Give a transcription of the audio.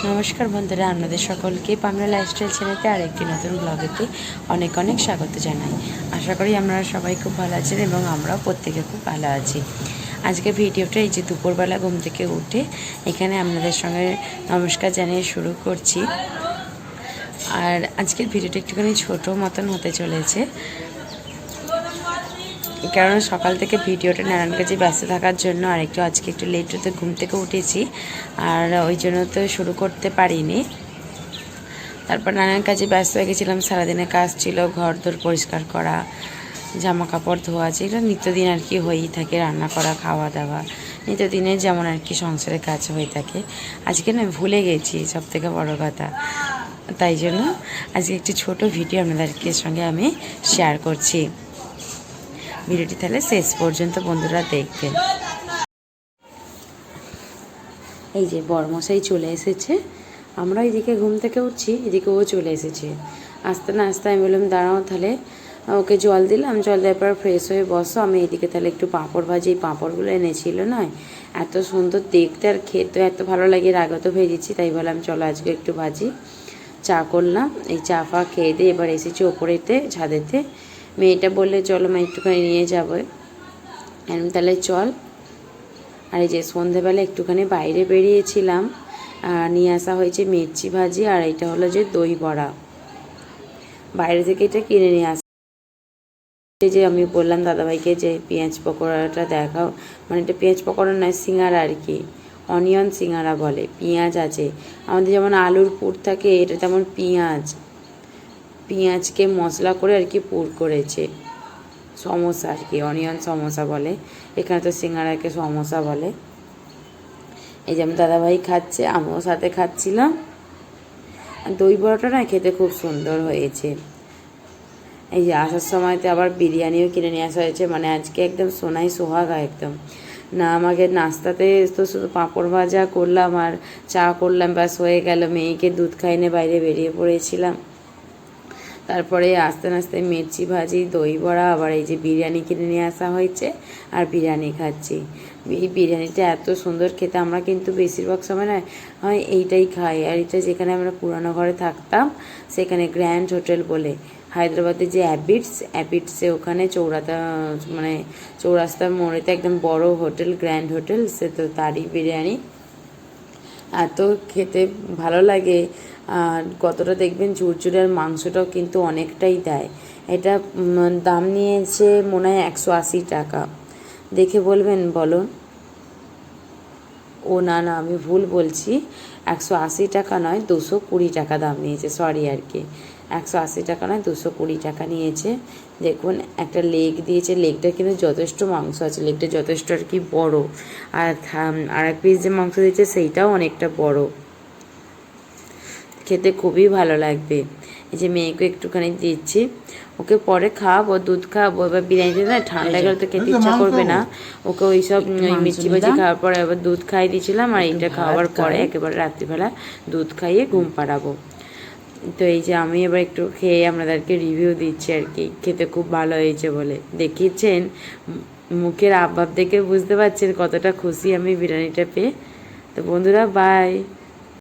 নমস্কার বন্ধুরা, আপনাদের সকলকে পামরা লাইফস্টাইল চ্যানেলে আরেকটি নতুন ব্লগেতে অনেক অনেক স্বাগত জানাই। আশা করি আপনারা সবাই খুব ভালো আছেন এবং আমরাও প্রত্যেকে খুব ভালো আছি। আজকে ভিডিওটা এই যে দুপুরবেলা ঘুম থেকে উঠে এখানে আপনাদের সঙ্গে নমস্কার জানিয়ে শুরু করছি। আর আজকের ভিডিওটা একটুখানি ছোটো মতন হতে চলেছে, কারণ সকাল থেকে ভিডিওটা নানান কাজে ব্যস্ত থাকার জন্য আর আজকে একটু লেট হতে ঘুম থেকে উঠেছি, আর ওই জন্য তো শুরু করতে পারিনি। তারপর নানান কাজে ব্যস্ত হয়ে গেছিলাম, সারাদিনের কাজ ছিল, ঘর দোর পরিষ্কার করা, জামা কাপড় ধোয়া, যেটা নিত্যদিন আর কি হয়েই থাকে, রান্না করা, খাওয়া দাওয়া, নিত্যদিনের যেমন আর কি সংসারের কাজ হয়ে থাকে। আজকে না ভুলে গেছি সব থেকে বড়ো কথা, তাই জন্য আজকে একটি ছোট ভিডিও আপনাদেরকে সঙ্গে আমি শেয়ার করছি। ভিডিওটি তাহলে শেষ পর্যন্ত বন্ধুরা দেখবেন। এই যে বরমশাই চলে এসেছে, আমরা এদিকে ঘুম থেকে উঠছি, এদিকে ও চলে এসেছে। আস্তে না আস্তে আমি বললাম দাঁড়াও, তাহলে ওকে জল দিলাম, জল দেওয়ার পর ফ্রেশ হয়ে বসো, আমি এদিকে তাহলে একটু পাঁপড় ভাজি, এই পাঁপড়গুলো এনেছিল নয়, এত সুন্দর দেখতে আর খেতে এত ভালো লাগে, এর আগে তো ভেজেছি, তাই বললাম চলো আজকে একটু ভাজি। চা করলাম, এই চা ফা খেয়ে দিয়ে এবার এসেছি ওপরেতে ছাদেতে। মেয়েটা বললে চলো মা একটুখানি নিয়ে যাবো, আমি তাহলে চল। আর এই যে সন্ধেবেলা একটুখানি বাইরে বেরিয়েছিলাম, নিয়ে আসা হয়েছে মির্চি ভাজি, আর এটা হলো যে দই বড়া, বাইরে থেকে এটা কিনে নিয়ে আসা। এই যে আমি বললাম দাদাভাইকে যে পেঁয়াজ পকোড়াটা দেখাও, মানে এটা পেঁয়াজ পকোড়া নয়, সিঙ্গারা আর কি, অনিয়ন সিঙ্গারা বলে, পেঁয়াজ আছে আমাদের যেমন আলুর পুর থাকে, এটা তেমন পেঁয়াজকে মশলা করে আর কি পুর করেছে, সমোসা আর কি, অনিয়ন সমোসা বলে, এখানে তো সিঙ্গারাকে সমোসা বলে। এই যে আমি দাদাভাই খাচ্ছে, আমিও সাথে খাচ্ছিলাম। দই বড়াটা না খেতে খুব সুন্দর হয়েছে। এই যে আসার সময়তে আবার বিরিয়ানিও কিনে নিয়ে আসা হয়েছে, মানে আজকে একদম সোনাই সোহাগা একদম। না আমাকে নাস্তাতে তো শুধু পাঁপড় ভাজা করলাম আর চা করলাম, ব্যাস হয়ে গেল। মেয়েকে দুধ খাইয়ে বাইরে বেরিয়ে পড়েছিলাম, তারপরে আস্তে আস্তে মির্চি ভাজি, দই বড়া, আবার এই যে বিরিয়ানি কিনে নিয়ে আসা হয়েছে আর বিরিয়ানি খাচ্ছি। এই বিরিয়ানিটা এত সুন্দর খেতে, আমরা কিন্তু বেশিরভাগ সময় না হয় এইটাই খাই। আর এটা যেখানে আমরা পুরানো ঘরে থাকতাম সেখানে গ্র্যান্ড হোটেল বলে, হায়দ্রাবাদে যে অ্যাবিটসে ওখানে মানে চৌরাস্তার মোড়েতে একদম বড় হোটেল, গ্র্যান্ড হোটেল, সে তো তারই বিরিয়ানি এত খেতে ভালো লাগে। আর কতটা দেখবেন ঝুরঝুরে, আর মাংসটাও কিন্তু অনেকটাই দেয়। এটা দাম নিয়েছে মনে হয় 180 টাকা, দেখে বলবেন বলো। ও না না, আমি ভুল বলছি, 180 টাকা নয়, 220 টাকা দাম নিয়েছে, সরি আর কি, 180 টাকা নয়, 220 টাকা নিয়েছে। দেখুন একটা লেগ দিয়েছে, লেগটা কিন্তু যথেষ্ট মাংস আছে, লেগটা যথেষ্ট আর কি বড়, আর এক পিস যে মাংস দিয়েছে সেইটাও অনেকটা বড়, খেতে খুবই ভালো লাগবে। এই যে মেয়েকে একটুখানি দিচ্ছি, ওকে পরে খাওয়াবো, দুধ খাওয়াবো। এবার বিরিয়ানিটা না ঠান্ডা গেলে তো খেতে ইচ্ছা করবে না, ওকে ওই সব মিষ্টি ভাজি খাওয়ার পরে এবার দুধ খাইয়ে দিয়েছিলাম, আর এইটা খাওয়ার পরে একেবারে রাত্রিবেলা দুধ খাইয়ে ঘুম পাড়াবো। তো এই যে আমি এবার একটু খেয়ে আপনাদেরকে রিভিউ দিচ্ছি আর কি, খেতে খুব ভালো হয়েছে বলে। দেখিয়েছেন মুখের আবভাব দেখে বুঝতে পারছেন কতটা খুশি আমি বিরিয়ানিটা পেয়ে। তো বন্ধুরা বাই।